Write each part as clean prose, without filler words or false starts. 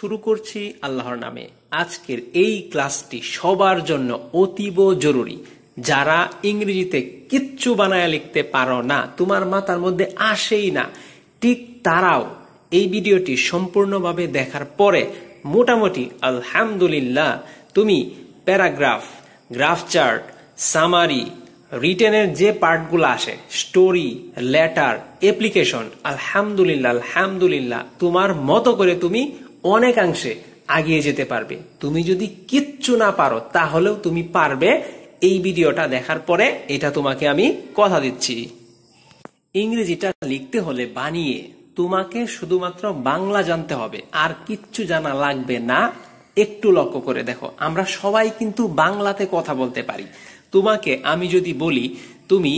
শুরু করছি আল্লাহর নামে। আজকের এই ক্লাসটি সবার জন্য অতীব জরুরি। যারা ইংরেজিতে কিচ্ছু বানায় লিখতে পারো না, তোমার মাথার মধ্যে আসেই না, ঠিক তারাও এই ভিডিওটি সম্পূর্ণভাবে দেখার পরে মোটামুটি আলহামদুলিল্লাহ তুমি প্যারাগ্রাফ, গ্রাফ চার্ট, সামারি, রিটেনের যে পার্টগুলো আসে, স্টোরি, লেটার, অ্যাপ্লিকেশন, আলহামদুলিল্লাহ তোমার মতো করে তুমি অনেকাংশে আগিয়ে যেতে পারবে। তুমি যদি কিচ্ছু না পারো তাহলেও তুমি পারবে এই ভিডিওটা দেখার পরে, এটা তোমাকে আমি কথা দিচ্ছি। ইংরেজিটা লিখতে হলে বানিয়ে তোমাকে শুধুমাত্র বাংলা জানতে হবে, আর কিচ্ছু জানা লাগবে না। একটু লক্ষ্য করে দেখো, আমরা সবাই কিন্তু বাংলাতে কথা বলতে পারি। তোমাকে আমি যদি বলি তুমি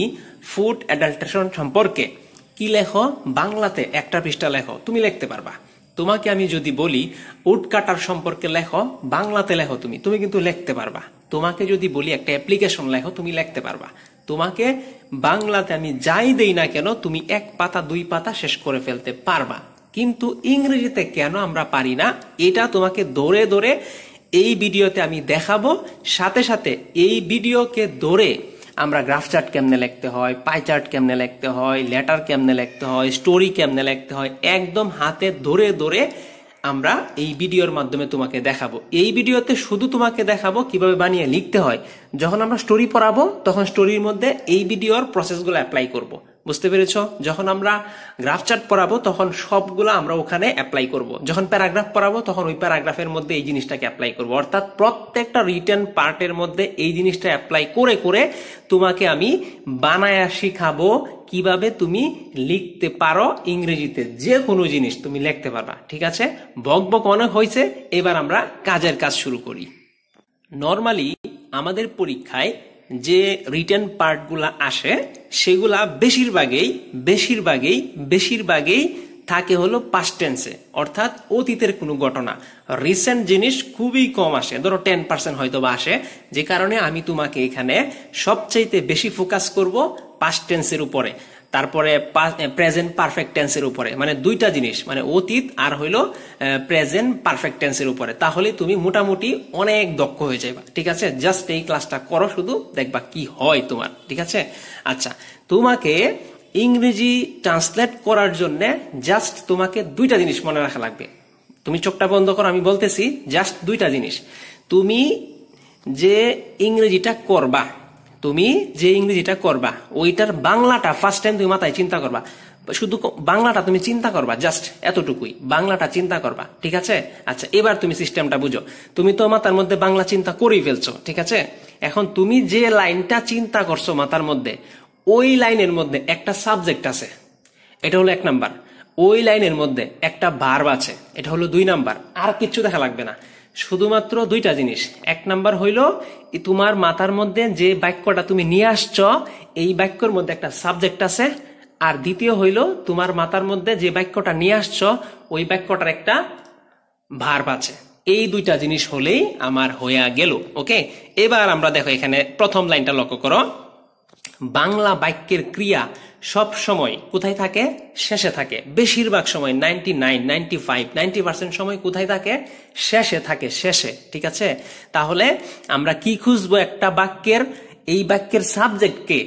ফুড অ্যাডাল্ট্রেশন সম্পর্কে কি লেখো, বাংলাতে একটা পৃষ্ঠা লেখো, তুমি লিখতে পারবা। তোমাকে আমি যদি বলি উড কাটার সম্পর্কে লেখো, বাংলাতে লেখো, তুমি কিন্তু লিখতে পারবা। তোমাকে যদি বলি একটা অ্যাপ্লিকেশন লেখো, তুমি লিখতে পারবা। তোমাকে বাংলাতে আমি যাই দেই না কেন, তুমি এক পাতা দুই পাতা শেষ করে ফেলতে পারবা। কিন্তু ইংরেজিতে কেন আমরা পারি না, এটা তোমাকে ধরে ধরে এই ভিডিওতে আমি দেখাবো। সাথে সাথে এই ভিডিওকে ধরে আমরা গ্রাফ চার্ট কেমনে লিখতে হয়, পাই চার্ট কেমনে লিখতে হয়, লেটার কেমনে লিখতে হয়, স্টোরি কেমনে লিখতে হয়, একদম হাতে ধরে ধরে আমরা এই ভিডিওর মাধ্যমে তোমাকে দেখাবো। এই ভিডিওতে শুধু তোমাকে দেখাবো কিভাবে বানিয়ে লিখতে হয়। যখন আমরা স্টোরি পড়াবো তখন স্টোরির মধ্যে এই ভিডিওর প্রসেসগুলো অ্যাপ্লাই করব। বুঝতে পেরেছো? যখন আমরা গ্রাফ চার্ট পড়াবো তখন সবগুলো আমরা ওখানে অ্যাপ্লাই করব। যখন প্যারাগ্রাফ পড়াবো তখন ওই প্যারাগ্রাফের মধ্যে এই জিনিসটাকে অ্যাপ্লাই করব। অর্থাৎ প্রত্যেকটা রিটেন পার্টের মধ্যে এই জিনিসটা অ্যাপ্লাই করে করে তোমাকে আমি বানায়া শিখাবো কিভাবে তুমি লিখতে পারো। ইংরেজিতে যে কোনো জিনিস তুমি লিখতে পারবা। ঠিক আছে, বকবক অনেক হয়েছে, এবার আমরা কাজের কাজ শুরু করি। নরমালি আমাদের পরীক্ষায় যে রিটেন পার্টগুলা আসে সেগুলা বেশিরভাগই থাকে হলো পাস্ট টেন্সে, অর্থাৎ অতীতের কোনো ঘটনা। রিসেন্ট জিনিস খুবই কম আসে, ধরো 10% হয়তো বা আসে। যে কারণে আমি তোমাকে এখানে সবচাইতে বেশি ফোকাস করব পাস্ট টেন্সের উপরে, তারপরে প্রেজেন্ট পারফেক্ট টেন্সের উপরে, মানে দুইটা জিনিস, মানে অতীত আর হইলো প্রেজেন্ট পারফেক্ট টেন্সের উপরে। তাহলে তুমি মোটামুটি অনেক দক্ষ হয়ে যাবে। ঠিক আছে, জাস্ট এই ক্লাসটা করো, শুধু দেখবা কি হয় তোমার। ঠিক আছে, আচ্ছা, তোমাকে ইংরেজি ট্রান্সলেট করার জন্য জাস্ট তোমাকে দুইটা জিনিস মনে রাখা লাগবে। তুমি চোখটা বন্ধ করো, আমি বলতেছি, জাস্ট দুইটা জিনিস। তুমি যে ইংরেজিটা করবা ওইটার বাংলাটা ফার্স্ট টাইম তুমি মাথায় চিন্তা করবা। শুধু বাংলাটা তুমি চিন্তা করবা, জাস্ট এতটুকুই, বাংলাটা চিন্তা করবা। ঠিক আছে, আচ্ছা, এবার তুমি সিস্টেমটা বুঝো। তুমি তো মাথার মধ্যে বাংলা চিন্তা করেই ফেলছো। ঠিক আছে, এখন তুমি যে লাইনটা চিন্তা করছো মাথার মধ্যে, ওই লাইনের মধ্যে একটা সাবজেক্ট আছে, এটা হলো 1 নাম্বার। ওই লাইনের মধ্যে একটা ভার্ব আছে, এটা হলো 2 নাম্বার। আর কিচ্ছু দেখা লাগবে না, শুধুমাত্র দুইটা জিনিস। 1 নাম্বার হইলো তোমার মাথার মধ্যে যে বাক্যটা তুমি নিয়ে আসছো, এই বাক্যের মধ্যে একটা সাবজেক্ট আছে। আর দ্বিতীয় হইলো তোমার মাথার মধ্যে যে বাক্যটা নিয়ে আসছো, ওই বাক্যটার একটা ভার্ব আছে। এই দুইটা জিনিস হলেই আমার হয়ে গেল। ওকে, এবার আমরা দেখো এখানে প্রথম লাইনটা লক্ষ্য করো। বাংলা বাক্যের ক্রিয়া সব সময় কোথায় থাকে? শেষে থাকে। বেশিরভাগ সময় 90% সময় কোথায় থাকে? শেষে থাকে, শেষে। ঠিক আছে, তাহলে আমরা কি খুঁজবো একটা বাক্যের? এই বাক্যের সাবজেক্টকে,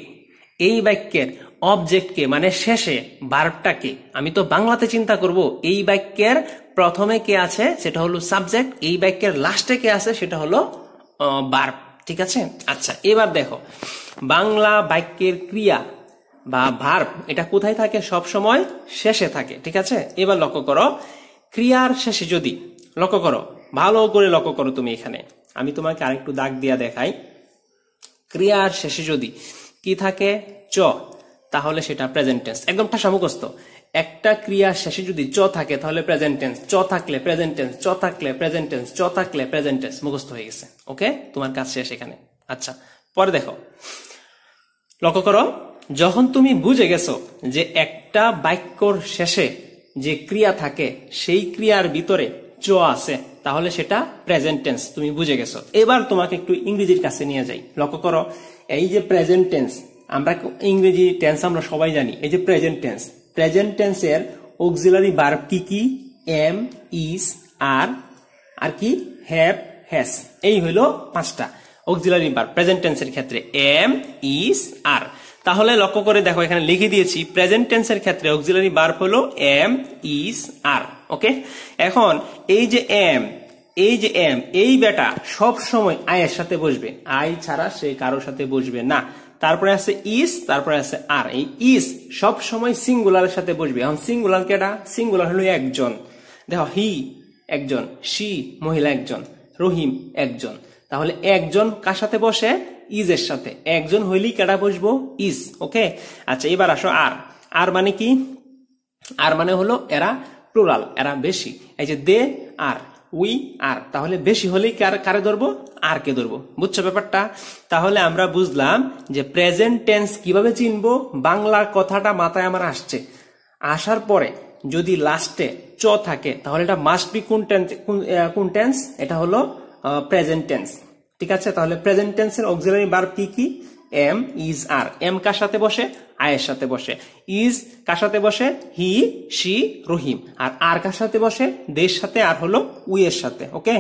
এই বাক্যের অবজেক্টকে, মানে শেষে ভার্বটাকে। আমি তো বাংলাতে চিন্তা করব এই বাক্যের প্রথমে কে আছে সেটা হলো সাবজেক্ট, এই বাক্যের লাস্টে কে আছে সেটা হলো ভার্ব। ঠিক আছে, আচ্ছা, এবার দেখো বাংলা বাক্যের ক্রিয়া বা ভার্ব এটা কোথায় থাকে? সব সময় শেষে থাকে। ঠিক আছে, এবার লক্ষ্য করো, ক্রিয়ার শেষে যদি, লক্ষ্য করো, ভালো করে লক্ষ্য করো তুমি এখানে, আমি তোমাকে আরেকটু দাগ দিয়া দেখাই। ক্রিয়ার শেষে যদি কি থাকে? চ, তাহলে সেটা প্রেজেন্ট টেন্স। একদম ঠাসা মুখস্থ। একটা ক্রিয়ার শেষে যদি চ থাকে তাহলে প্রেজেন্ট টেন্স, চ থাকলে প্রেজেন্ট টেন্স, চ থাকলে প্রেজেন্ট টেন্স, চ থাকলে প্রেজেন্ট টেন্স। মুখস্থ হয়ে গেছে। ওকে, তোমার কাজ শেষ এখানে। আচ্ছা, পরে দেখো, লক্ষ্য করো, যখন তুমি বুঝে গেছো যে একটা বাক্যর শেষে যে ক্রিয়া থাকে সেই ক্রিয়ার ভিতরে চ আছে, তাহলে সেটা প্রেজেন্ট টেন্স, তুমি বুঝে গেছো। এবার তোমাকে একটু ইংরেজির কাছে নিয়ে যাই। লক্ষ্য করো, এই যে প্রেজেন্ট টেন্স, আমরা ইংরেজি টেন্স আমরা সবাই জানি। এই যে প্রেজেন্ট টেন্সের অক্সিলারি ভার্ব কি কি? এম, ইজ, আর আর কি হ্যাভ হ্যাজ, এই হইলো 5টা অক্সিলারি ভার্ব প্রেজেন্ট টেন্সের ক্ষেত্রে এম ইজ আর। তাহলে লক্ষ্য করে দেখো এখানে লিখে দিয়েছি প্রেজেন্ট টেন্সের ক্ষেত্রে অক্সিলারি ভার্ব হলো এম ইজ আর। ওকে, এখন এই যে এম এই বেটা সব সময় আই এর সাথে বসবে, আই ছাড়া সে কারোর সাথে বসবে না। তারপরে আছে ইজ, তারপরে আছে আর। এই ইজ সব সময় সিঙ্গুলারের সাথে বসবে। এখন সিঙ্গুলার কেটা? সিঙ্গুলার হলো একজন। দেখো হি একজন, শি মহিলা একজন, রহিম একজন। তাহলে একজন কার সাথে বসে? ইজ এর সাথে। একজন হইলেই কেটা বসবো? ইজ। ওকে, আচ্ছা এবার আসো আর। আর মানে কি? আর মানে হলো এরা প্লুরাল, এরা বেশি। এই যে দে আর, উই আর, তাহলে বেশি হলেই কারে ধরবো? আর কে ধরবো। বুঝছো ব্যাপারটা? তাহলে আমরা বুঝলাম যে প্রেজেন্ট টেন্স কিভাবে চিনবো। বাংলার কথাটা মাথায় আমার আসছে, আসার পরে যদি লাস্টে চ থাকে তাহলে এটা মাস্ট বি কোন টেন্স? এটা হলো প্রেজেন্ট টেন্স। ঠিক আছে, তাহলে প্রেজেন্ট টেন্সের অক্সিলারি ভার্ব কি কি? Am is are. এম কার সাথে বসে? আয়ের সাথে বসে। ইজ কার সাথে বসে? হি শি রহিম। আর কার সাথে বসে? দের সাথে, আর হলো উই এর সাথে। ওকে,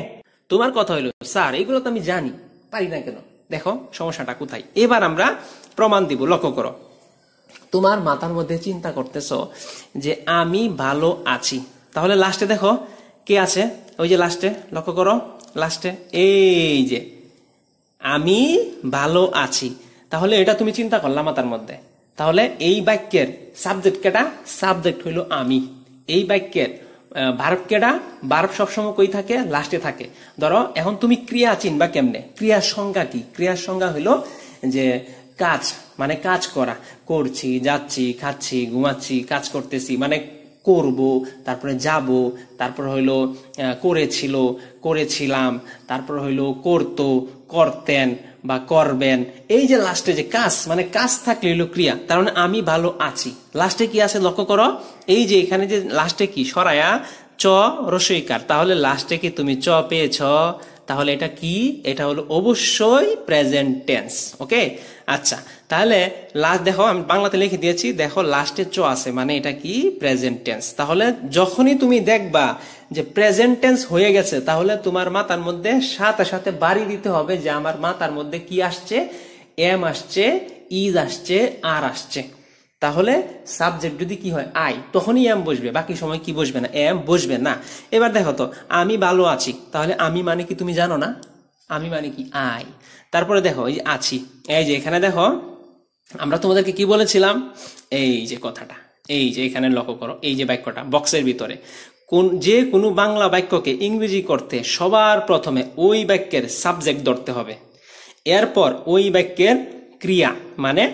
তোমার কথা হলো স্যার এগুলো তো আমি জানি, পারি না কেন? দেখো সমস্যাটা কোথায়। এবার আমরা প্রমাণ দিব। লক্ষ্য করো, তোমার মাথার মধ্যে চিন্তা করতেছো যে আমি ভালো আছি, তাহলে লাস্টে দেখো কে আছে? ওই যে লাস্টে লক্ষ্য করো, লাস্টে এই যে আমি ভালো আছি। তাহলে এটা তুমি চিন্তা করলা মাথার মধ্যে। তাহলে এই বাক্যের সাবজেক্ট কেটা? সাবজেক্ট হইলো আমি। এই বাক্যের ভার্ব কেটা? ভার্ব সবসময় কই থাকে? লাস্টে থাকে। ধরো এখন তুমি ক্রিয়া চিনবা কেমনে? ক্রিয়ার সংজ্ঞা কি? ক্রিয়ার সংজ্ঞা হইলো যে কাজ, মানে কাজ করা, করছি, যাচ্ছি, খাচ্ছি, ঘুমাচ্ছি, কাজ করতেছি, মানে করব, তারপরে যাব, তারপর হইলো করেছিল, করেছিলাম, তারপর হইলো করতো, করতেন বা করবেন। এই যে লাস্টে যে কাজ, মানে কাজ থাকলে হইলো ক্রিয়া। তার মানে আমি ভালো আছি। লাস্টে কি আছে লক্ষ্য করো, এই যে এখানে যে লাস্টে কি সরায়া চ রসইকার, তাহলে লাস্টে কি তুমি চ পেয়েছ? তাহলে এটা কি? এটা হলো অবশ্যই প্রেজেন্ট টেন্স। ওকে, আচ্ছা তাহলে লাস্ট দেখো আমি বাংলাতে লিখে দিয়েছি, দেখো লাস্টে চ আছে, মানে এটা কি? Present tense. তাহলে যখনই তুমি দেখবা যে প্রেজেন্ট টেন্স হয়ে গেছে, তাহলে তোমার মাথার মধ্যে সাথে সাথে বাড়ি দিতে হবে যে আমার মাথার মধ্যে কি আসছে? এম আসছে, ইজ আসছে, আর আসছে। তাহলে সাবজেক্ট যদি কি হয়? আই, তখনই এম বসবে, বাকি সময় কি বসবে না? এম বসবে না। এবার দেখো তো, আমি ভালো আছি, তাহলে আমি মানে কি তুমি জানো না? আমি মানে কি? আই। তারপরে দেখো এই যে আছি, এই যে এখানে দেখো আমরা তোমাদেরকে কি বলেছিলাম? এই যে কথাটা, এই যে এখানে লক্ষ্য করো, এই যে বাক্যটা বক্সের ভিতরে, যে কোনো বাংলা বাক্যকে ইংরেজি করতে সবার প্রথমে ওই বাক্যের সাবজেক্ট ধরতে হবে, এরপর ওই বাক্যের ক্রিয়া মানে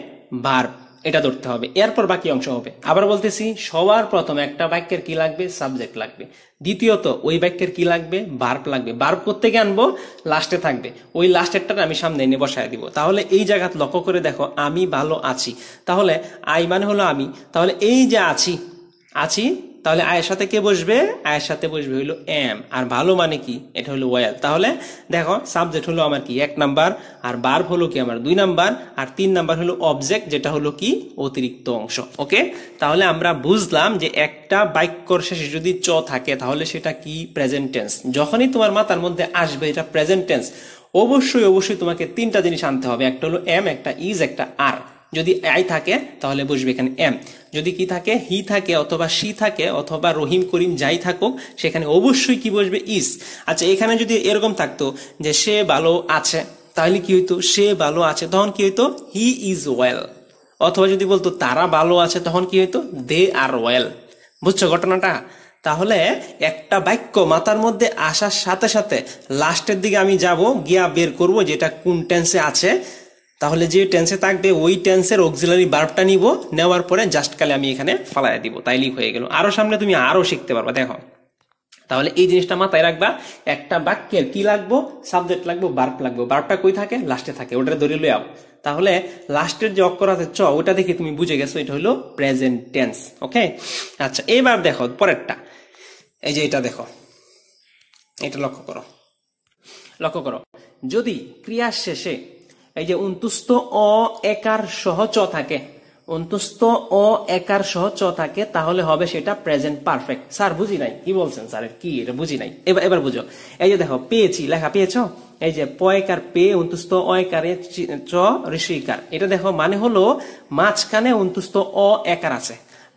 ভার্ব এটা ধরতে হবে, এরপর বাকি অংশ হবে। আবার বলতেছি, সবার প্রথমে একটা বাক্যের কি লাগবে? সাবজেক্ট লাগবে। দ্বিতীয়ত ওই বাক্যের কি লাগবে? ভার্ব লাগবে। ভার্ব কোত্থেকে আনবো? লাস্টে থাকবে। ওই লাস্টেরটা আমি সামনে এনে বসায় দিব। তাহলে এই জায়গা লক্ষ্য করে দেখো, আমি ভালো আছি, তাহলে আই মানে হলো আমি। তাহলে এই যে আছি, আছি, তাহলে আয়ের সাথে কে বসবে? আয়ের সাথে বসবে হইলো এম। আর ভালো মানে কি? এটা হলো ওয়েল। তাহলে দেখো সাবজেক্ট হলো আমার কি? 1 নাম্বার, আর ভার্ব হলো কি আমার 2 নাম্বার, আর 3 নাম্বার হলো অবজেক্ট, যেটা হলো কি? অতিরিক্ত অংশ। ওকে, তাহলে আমরা বুঝলাম যে একটা বাক্যর শেষে যদি চ থাকে তাহলে সেটা কি? Present tense. যখনই তোমার মাথার মধ্যে আসবে এটা প্রেজেন্ট টেন্স, অবশ্যই অবশ্যই তোমাকে 3টা জিনিস আনতে হবে। একটা হলো এম, একটা ইজ, একটা আর। যদি আই থাকে তাহলে বসবে এখানে এম। যদি কি থাকে? হি থাকে, অথবা শি থাকে, অথবা রহিম করিম যাই থাকুক, সেখানে অবশ্যই কি বসবে? ইজ। আচ্ছা এখানে যদি এরকম থাকতো যে সে ভালো আছে, তাহলে কি হইতো? সে ভালো আছে, তখন কি হইতো? He is well. অথবা যদি বলতো তারা ভালো আছে, তখন কি হইতো? দে আর ওয়েল। বুঝছো ঘটনাটা? তাহলে একটা বাক্য মাথার মধ্যে আসার সাথে সাথে লাস্টের দিকে আমি যাব, গিয়া বের করব যেটা কোন টেন্সে আছে। তাহলে যে টেন্সে থাকবে ওই টেন্সের অক্সিলারি ভার্বটা নিব, নেওয়ার পরে জাস্ট খালি আমি এখানে ফালাইয়া দিব, তাইলেই হয়ে গেল। আরো সামনে তুমি আরো শিখতে পারবা। দেখো তাহলে এই জিনিসটা মাথায় রাখবা, একটা বাক্যের কি লাগবো? সাবজেক্ট লাগবো, ভার্ব লাগবো। ভার্বটা কই থাকে? লাস্টে থাকে, ওটা ধরে লই আও। তাহলে লাস্টের যে অক্ষর আছে চ, ওটা দেখে তুমি বুঝে গেছো এটা হলো প্রেজেন্ট টেন্স। ওকে, আচ্ছা এবার দেখো পরেরটা, এই যে এটা দেখো, এটা লক্ষ্য করো, লক্ষ্য করো, যদি ক্রিয়ার শেষে এই যে অন্তুস্থ অ একার সহ চ থাকে, অন্তস্থ অ একার সহ চ থাকে তাহলে হবে সেটা প্রেজেন্ট পারফেক্ট। স্যার বুঝি নাই, কি বলছেন স্যার, কি এটা বুঝি নাই, এবার বুঝো। এই যে দেখো পেয়েছি লেখা পেয়েছ, এই যে পয়কার পে অন্তস্থ অয়কারে চ ঋষিকার, এটা দেখো মানে হলো মাঝখানে অন্তস্থ অ একার আছে,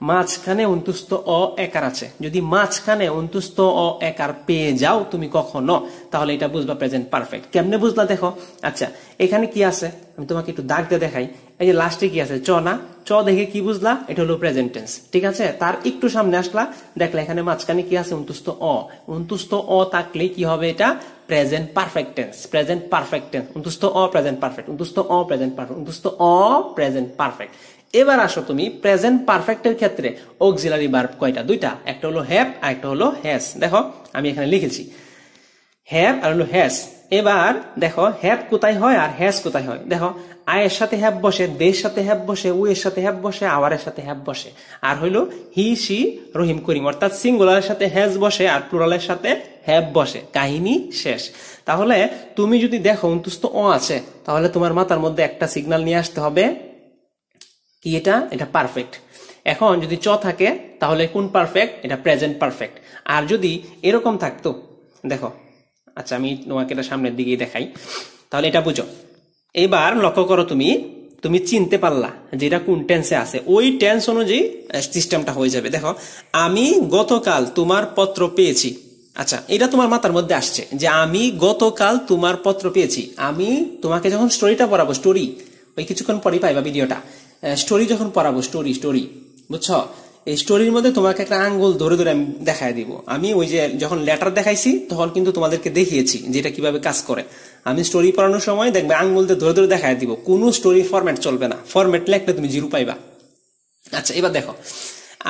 মাঝখানে অন্তস্থ অ একার আছে। যদি মাঝখানে অন্তস্থ অ একার পেয়ে যাও তুমি কখনো, তাহলে এটা বুঝবা প্রেজেন্ট পারফেক্ট। কেমনে বুঝলা দেখো, আচ্ছা এখানে কি আছে আমি তোমাকে একটু দাগ দিয়ে দেখাই। এই যে লাস্টে কি আছে, চ না, চ দেখে কি বুঝলা, এটা হলো প্রেজেন্ট টেন্স, ঠিক আছে। তার একটু সামনে আসলা, দেখলা এখানে মাঝখানে কি আছে, অন্তস্থ অ, অন্তস্থ অ থাকলে কি হবে, এটা present perfect tense, present perfect tense, অন্তস্থ অ প্রেজেন্ট পারফেক্ট, অন্তস্থ অ প্রেজেন্ট পারফেক্ট, অন্তস্থ অ প্রেজেন্ট পারফেক্ট। এবার আসো তুমি প্রেজেন্ট পারফেক্টের ক্ষেত্রে অক্সিলারি ভার্ব কয়টা, দুইটা, একটা হলো হ্যাভ আর একটা হলো হ্যাজ। দেখো আমি এখানে লিখেছি হ্যাভ আর হলো হ্যাজ। এবার দেখো হ্যাভ কোথায় হয় আর হ্যাজ কোথায় হয়, দেখো আয়ের সাথে হ্যাভ বসে, দের সাথে হ্যাভ বসে, উ এর সাথে হ্যাভ বসে, আওয়ারের সাথে হ্যাভ বসে। আর হইলো হি সি রহিম করিম, অর্থাৎ সিঙ্গুলারের সাথে হ্যাজ বসে আর প্লুরালের সাথে হ্যাভ বসে, কাহিনী শেষ। তাহলে তুমি যদি দেখো অন্তস্থ অ আছে, তাহলে তোমার মাথার মধ্যে একটা সিগন্যাল নিয়ে আসতে হবে কি, এটা পারফেক্ট। এখন যদি চ থাকে তাহলে কোন পারফেক্ট, এটা প্রেজেন্ট পারফেক্ট। আর যদি এরকম থাকতো, দেখো আচ্ছা আমি তোমাকে এটা সামনের দিকে দেখাই, তাহলে এটা বুঝো। এবার লক্ষ্য করো, তুমি চিনতে পারলা যে এটা কোন টেন্সে আছে, ওই টেন্স অনুযায়ী সিস্টেমটা হয়ে যাবে। দেখো আমি গতকাল তোমার পত্র পেয়েছি, আচ্ছা এটা তোমার মাথার মধ্যে আসছে যে আমি গতকাল তোমার পত্র পেয়েছি। আমি তোমাকে যখন স্টোরিটা পড়াবো, স্টোরি ওই কিছুক্ষণ পরই পাইবা ভিডিওটা, স্টোরি যখন পড়াবো, স্টোরি বুঝছো, এই স্টোরির মধ্যে তোমাকে একটা আঙ্গুল ধরে ধরে আমি দেখাই দিব। আমি ওই যে যখন লেটার দেখাইছি তখন কিন্তু তোমাদেরকে দেখিয়েছি যে এটা কিভাবে কাজ করে। আমি স্টোরি পড়ানোর সময় দেখবে আঙ্গুল দিয়ে ধরে ধরে দেখাই দিব, কোনো স্টোরি ফরম্যাট চলবে না, ফরম্যাট লিখলে তুমি জিরো পাইবা। আচ্ছা এবার দেখো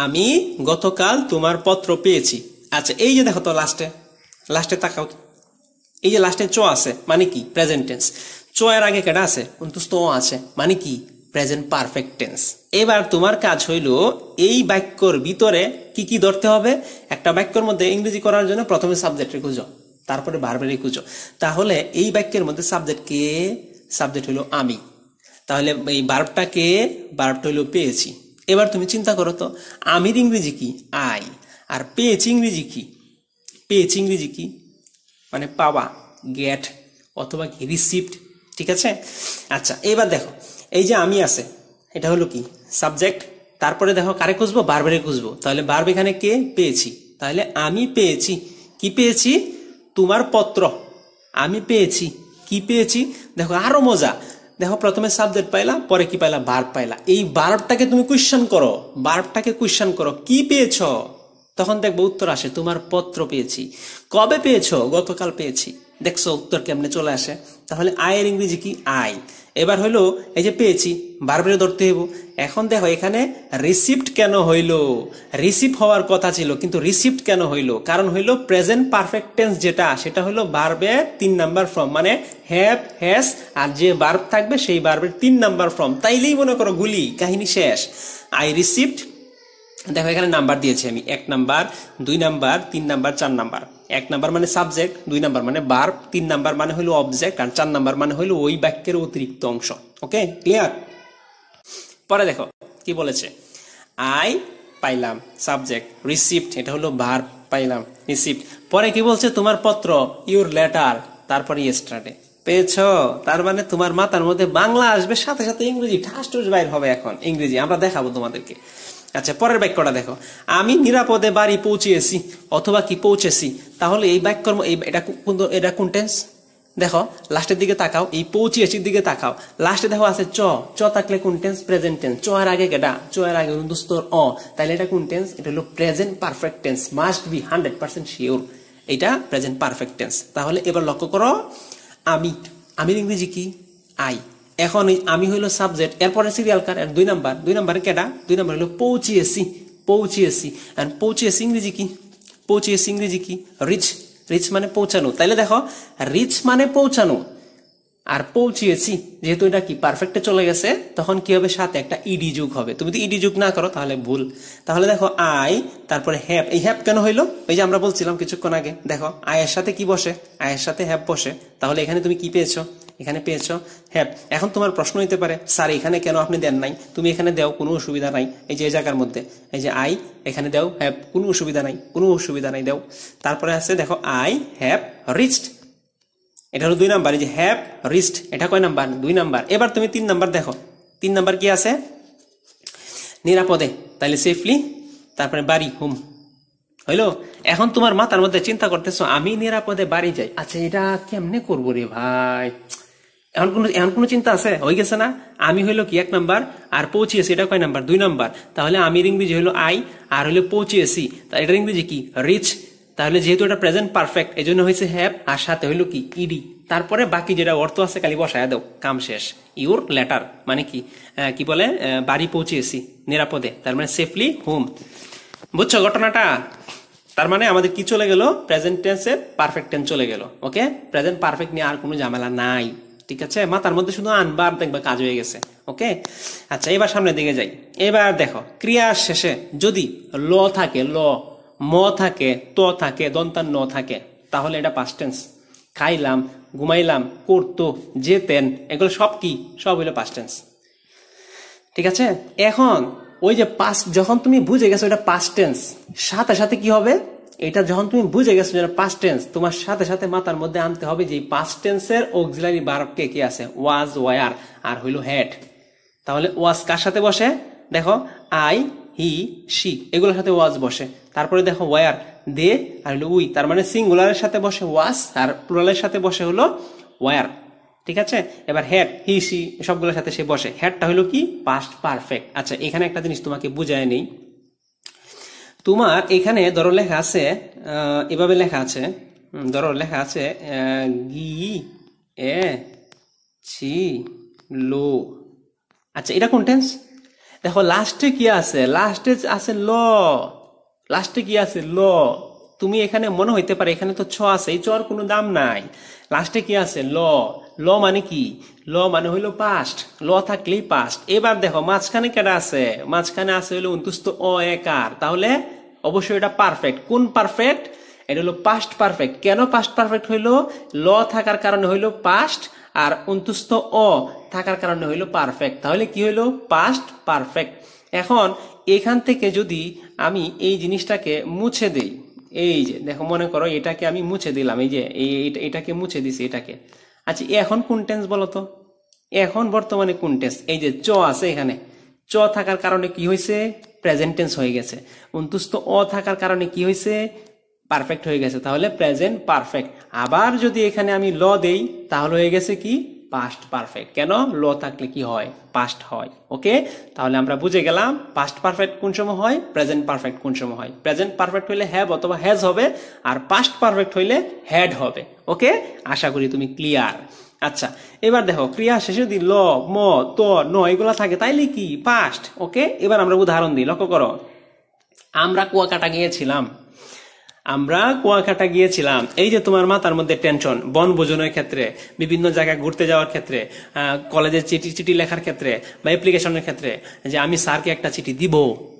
আমি গতকাল তোমার পত্র পেয়েছি, আচ্ছা এই যে দেখো তো লাস্টে তাকাও, এই যে লাস্টে চ আছে মানে কি, প্রেজেন্ট টেন্স। চ এর আগে কেটা আছে, অন্তস্থ অ আছে, মানে কি, প্রেজেন্ট পারফেক্ট টেন্স। এবার তোমার কাজ হইল এই বাক্যর ভিতরে কি কি ধরতে হবে। একটা বাক্যের মধ্যে ইংরেজি করার জন্য প্রথমে সাবজেক্টের খুঁজো, তারপরে ভার্বের খুঁজো। তাহলে এই বাক্যের মধ্যে সাবজেক্ট কে, সাবজেক্ট হইল আমি, তাহলে এই ভার্বটা কে, ভার্বটা হইল পেয়েছি। এবার তুমি চিন্তা করো তো, আমির ইংরেজি কি, আই, আর পেয়েছি ইংরেজি কি, পেয়েছি ইংরেজি কি মানে পাওয়া, গেট অথবা কি রিসিভড, ঠিক আছে। আচ্ছা এবার দেখো এই যে আমি আছে, এটা হলো কি সাবজেক্ট, তারপরে দেখো কারে খুঁজবো, ভার্বের খুঁজবো। তাহলে ভার্ব এখানে কে, পেয়েছি, তাহলে আমি পেয়েছি, কি পেয়েছি, তোমার পত্র, আমি পেয়েছি, কি পেয়েছি। দেখো আরো মজা, দেখো প্রথমে সাবজেক্ট পাইলা, পরে কি পাইলা, ভার্ব পাইলা। এই ভার্বটাকে তুমি কোয়েশ্চেন করো, ভার্বটাকে কোয়েশ্চেন করো, কি পেয়েছ, তখন দেখবো উত্তর আসে তোমার পত্র পেয়েছি। কবে পেয়েছো, গতকাল পেয়েছি। দেখছো উত্তর কেমনে চলে আসে। তাহলে আয়ের ইংরেজি কি, আই। এবার হইলো এই যে পেয়েছি, ভার্বের ধরতে হইব। এখন দেখো এখানে রিসিভড কেন হইলো, রিসিভ হওয়ার কথা ছিল কিন্তু রিসিভড কেন হইলো, কারণ হইলো প্রেজেন্ট পারফেক্ট টেন্স যেটা, সেটা হইলো ভার্বের 3 নাম্বার ফর্ম, মানে হ্যাভ হ্যাজ, আর যে ভার্ব থাকবে সেই ভার্বের 3 নাম্বার ফর্ম। তাইলেই মনে করো গুলি, কাহিনী শেষ। আই রিসিভড, দেখো এখানে নাম্বার দিয়েছি আমি, 1 number, 2 number, 3 number, 4 number. 1 number মানে সাবজেক্ট, 2 নাম্বার মানে ভার্ব, 3 নাম্বার মানে হলো অবজেক্ট, আর 4 নাম্বার মানে হলো ওই বাক্যের অতিরিক্ত অংশ। Okay clear. পরে দেখো কি বলেছে, আই পাইলাম সাবজেক্ট, রিসিভড এটা হলো ভার্ব, পাইলাম রিসিভড। পরে কি বলছে, তোমার পত্র, ইউর লেটার, তারপরে ইয়েস্টারডে পেয়েছ। তার মানে তোমার মাথার মধ্যে বাংলা আসবে, সাথে সাথে ইংরেজি ঠাস ঠুস বাইর হবে। এখন ইংরেজি আমরা দেখাবো তোমাদেরকে। আচ্ছা পরের বাক্যটা দেখো, আমি নিরাপদে বাড়ি পৌঁছিয়েছি অথবা কি পৌঁছেছি। তাহলে এই বাক্য এটা কোন টেন্স, দেখো লাস্টের দিকে তাকাও, এই পৌঁছিয়েছির দিকে তাকাও, লাস্টে দেখো আছে চ, চ থাকলে কোন টেন্স, প্রেজেন্ট টেন্স। চ এর আগে কেটা, চ এর আগে দোস্তর অ, তাহলে এটা কোন টেন্স, এটা হলো present perfect tense, must be 100% sure এটা প্রেজেন্ট পারফেক্ট টেন্স। তাহলে এবার লক্ষ্য করো, আমির ইংরেজি কি, আই। এখন আমি হইলো সাবজেক্ট, এরপরে সিরিয়াল কার, 2 নাম্বার কেডা, 2 নাম্বার হলো পৌঁছিয়েছি, এন্ড পৌঁছিয়েছি ইংরেজি কি, পৌঁছিয়েছি ইংরেজি কি, রিচ মানে পৌঁছানো। তাইলে দেখো রিচ মানে পৌঁছানো, আর পৌঁছিয়েছি যেহেতু এটা কি পারফেক্টে চলে গেছে, তখন কি হবে, সাথে একটা ইডি যোগ হবে। তুমি যদি ইডি যোগ না করো তাহলে ভুল। তাহলে দেখো আই, তারপরে হ্যাভ। এই হ্যাভ কেন হইলো, ওই যে আমরা বলছিলাম কিছুক্ষণ আগে, দেখো আয়ের সাথে কি বসে, আয়ের সাথে হ্যাভ বসে। তাহলে এখানে তুমি কি পেয়েছো, এখানে পেয়েছো হ্যাভ। এখন তোমার প্রশ্ন হইতে পারে স্যার এখানে কেন আপনি দেন নাই, তুমি এখানে দাও, কোনো অসুবিধা নাই। এই যে এই জায়গার মধ্যে এই যে আই, এখানে দাও হ্যাভ, কোনো অসুবিধা নাই, কোনো অসুবিধা নাই, দাও। তারপরে আছে দেখো আই হ্যাভ রিচড, এটা হলো 2 নাম্বার। এই যে হ্যাভ রিচড, এটা কয় নাম্বার? 2 নাম্বার। এবার তুমি 3 নাম্বার দেখো, 3 নাম্বার কি আছে? নিরাপদে, তাহলে সেফলি, তারপরে বাড়ি হোম, হইলো? এখন তোমার মাথার মধ্যে চিন্তা করতেছো আমি নিরাপদে বাড়ি যাই, আচ্ছা এটা কেমনে করবো রে ভাই, এখন কোনো চিন্তা আছে? হয়ে গেছে না? আমি হইলো কি 1 নাম্বার, আর পৌঁছিয়েছি এটা কয় নাম্বার? 2 নাম্বার। তাহলে আমির ইংরেজি হইলো আই, আর হইলো পৌঁছিয়েছি, তা এটার ইংরেজি কি? রিচ। তাহলে যেহেতু এটা প্রেজেন্ট পারফেক্ট এই জন্য হয়েছে হ্যাভ, আর সাথে হইলো কি? ইডি। তারপরে বাকি যেটা অর্থ আছে খালি বসায় দাও, কাম শেষ। ইউর লেটার মানে কি? কি বলে? বাড়ি পৌঁছিয়েছি নিরাপদে, তার মানে সেফলি হোম। বুঝছো ঘটনাটা? তার মানে আমাদের কি চলে গেল? প্রেজেন্ট টেন্সে পারফেক্ট টেন্স চলে গেল। ওকে, প্রেজেন্ট পারফেক্ট নিয়ে আর কোনো ঝামেলা নাই, ঠিক আছে? মাথার মধ্যে শুধু আনবার দেখবে কাজ হয়ে গেছে। ওকে, আচ্ছা এবার সামনের দিকে যাই। এবার দেখো ক্রিয়ার শেষে যদি ল থাকে, ল, ম থাকে, ত থাকে, দন্তান ন থাকে, তাহলে এটা পাস্ট টেন্স। খাইলাম, ঘুমাইলাম, করতো, যেতেন, এগুলো সব কি? সব হইলো পাস্ট টেন্স, ঠিক আছে? এখন ওই যে পাস্ট, যখন তুমি বুঝে গেছো এটা পাস্ট টেন্স, সাথে সাথে কি হবে? এটা যখন তুমি বুঝে গেছো যেটা পাস্ট টেন্স, তোমার সাথে সাথে মাথার মধ্যে আনতে হবে যে পাস্ট টেন্সের অক্সিলারি ভার্ব কে কি আছে? ওয়াজ, ওয়ার, আর হইলো হ্যাড। তাহলে ওয়াজ কার সাথে বসে? দেখো আই, হি, শি, এগুলোর সাথে ওয়াজ বসে। তারপরে দেখো ওয়ার, দে, আর হলো উই, তার মানে সিঙ্গুলারের সাথে বসে ওয়াজ, আর প্লুরালের সাথে বসে হলো ওয়ার, ঠিক আছে? এবার হ্যাড, হি, সি, সবগুলোর সাথে সে বসে। হ্যাডটা হলো কি? Past perfect. আচ্ছা এখানে একটা জিনিস তোমাকে বুঝায় নেই। তোমার এখানে ধরো লেখা আছে, এভাবে লেখা আছে, ধরো লেখা আছে গি এ ছি লো। আচ্ছা এটা কোন টেন্স? দেখো লাস্টে কি আছে? লাস্টে আছে ল, লাস্টে কি আছে? ল। তুমি এখানে মনে হইতে পারে এখানে তো ছ আছে, এই চর কোনো দাম নাই। লাস্টে কি আছে? ল। ল মানে কি? ল মানে হইলো পাস্ট, ল থাকলেই পাস্ট। এবার দেখো মাঝখানে কেটা আছে? মাঝখানে আছে হইলো অন্তুস্থ অ একার, তাহলে অবশ্যই এটা পারফেক্ট। কোন পারফেক্ট? এটা হলো পাস্ট পারফেক্ট। কেন পাস্ট পারফেক্ট হইলো? ল থাকার কারণে হইলো পাস্ট, আর অন্তুস্থ অ থাকার কারণে হইলো পারফেক্ট। তাহলে কি হইলো? Past perfect. এখন এখান থেকে যদি আমি এই জিনিসটাকে মুছে দেই, এই যে দেখো মনে করো এটাকে আমি মুছে দিলাম, এই যে এটাকে মুছে দিছি এটাকে। আচ্ছা এখন কোন টেন্স বলো তো? এখন বর্তমানে কোন টেন্স? এই যে চ আছে এখানে, চ থাকার কারণে কি হয়েছে? প্রেজেন্ট টেন্স হয়ে গেছে। অন্তুস্থ অ থাকার কারণে কি হয়েছে? পারফেক্ট হয়ে গেছে, তাহলে প্রেজেন্ট পারফেক্ট। আবার যদি এখানে আমি ল দেই তাহলে হয়ে গেছে কি? Past perfect. কেন? ল থাকলে কি হয়? পাস্ট হয়। ওকে, তাহলে আমরা বুঝে গেলাম পাস্ট পারফেক্ট কোন সময় হয়, প্রেজেন্ট পারফেক্ট কোন সময় হয়। প্রেজেন্ট পারফেক্ট হইলে হ্যাভ অথবা হ্যাজ হবে, আর পাস্ট পারফেক্ট হইলে হ্যাড হবে। ওকে, আশা করি তুমি ক্লিয়ার। আচ্ছা এবার দেখো ক্রিয়া শেষে যদি ল, ম, ত, ন এগুলা থাকে তাইলে কি? পাস্ট। ওকে, এবার আমরা উদাহরণ দিই, লক্ষ্য করো। আমরা কুয়াকাটা গিয়েছিলাম, আমরা কুয়াকাটা গিয়েছিলাম। এই যে তোমার মাথার মধ্যে টেনশন বনভোজনের ক্ষেত্রে, বিভিন্ন জায়গায় ঘুরতে যাওয়ার ক্ষেত্রে, কলেজের চিঠি লেখার ক্ষেত্রে বা অ্যাপ্লিকেশনের ক্ষেত্রে, যে আমি স্যারকে একটা চিঠি দিব,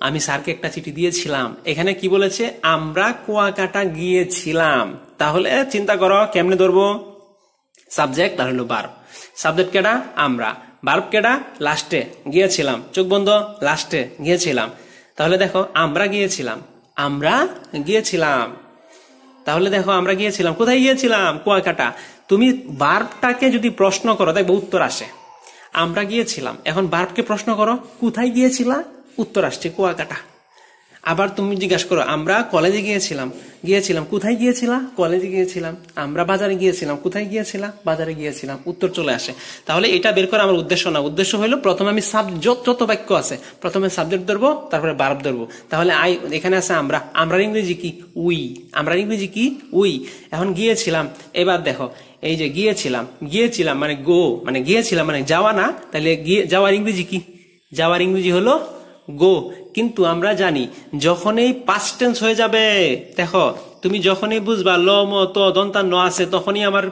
আমি স্যারকে একটা চিঠি দিয়েছিলাম। এখানে কি বলেছে? আমরা কুয়াকাটা গিয়েছিলাম। তাহলে চিন্তা করো কেমনে ধরবো? সাবজেক্ট আর হলো ভার্ব। সাবজেক্ট কেডা? আমরা। ভার্ব কেডা? লাস্টে, গিয়েছিলাম, চোখ বন্ধ, লাস্টে গিয়েছিলাম। তাহলে দেখো আমরা গিয়েছিলাম, আমরা গিয়েছিলাম। তাহলে দেখো আমরা গিয়েছিলাম, কোথায় গিয়েছিলাম? কুয়াকাটা। তুমি ভার্বটাকে যদি প্রশ্ন করো দেখবো উত্তর আসে আমরা গিয়েছিলাম। এখন ভার্বকে প্রশ্ন করো কোথায় গিয়েছিলা, উত্তর আসছে কুয়াকাটা। আবার তুমি জিজ্ঞাসা করো আমরা কলেজে গিয়েছিলাম, গিয়েছিলাম, কোথায় গিয়েছিলা? কলেজে গিয়েছিলাম। আমরা বাজারে গিয়েছিলাম, কোথায় গিয়েছিলা? বাজারে গিয়েছিলাম, উত্তর চলে আসে। তাহলে এটা বের করা আমার উদ্দেশ্য না, উদ্দেশ্য হলো প্রথমে আমি যত বাক্য আছে প্রথমে সাবজেক্ট ধরবো, তারপরে ভার্ব ধরবো। তাহলে এখানে আছে আমরা, আমরার ইংরেজি কি? উই। আমরার ইংরেজি কি? উই। এখন গিয়েছিলাম, এবার দেখো এই যে গিয়েছিলাম, গিয়েছিলাম মানে গো, মানে গিয়েছিলাম মানে যাওয়া না, তাহলে যাওয়ার ইংরেজি কি? যাওয়ার ইংরেজি হলো গো। কিন্তু আমরা জানি যখনই পাস্ট টেন্স হয়ে যাবে, দেখো তুমি যখনই বুঝবা ল, ম, ত, দন্তান ন আছে, তখনই আমার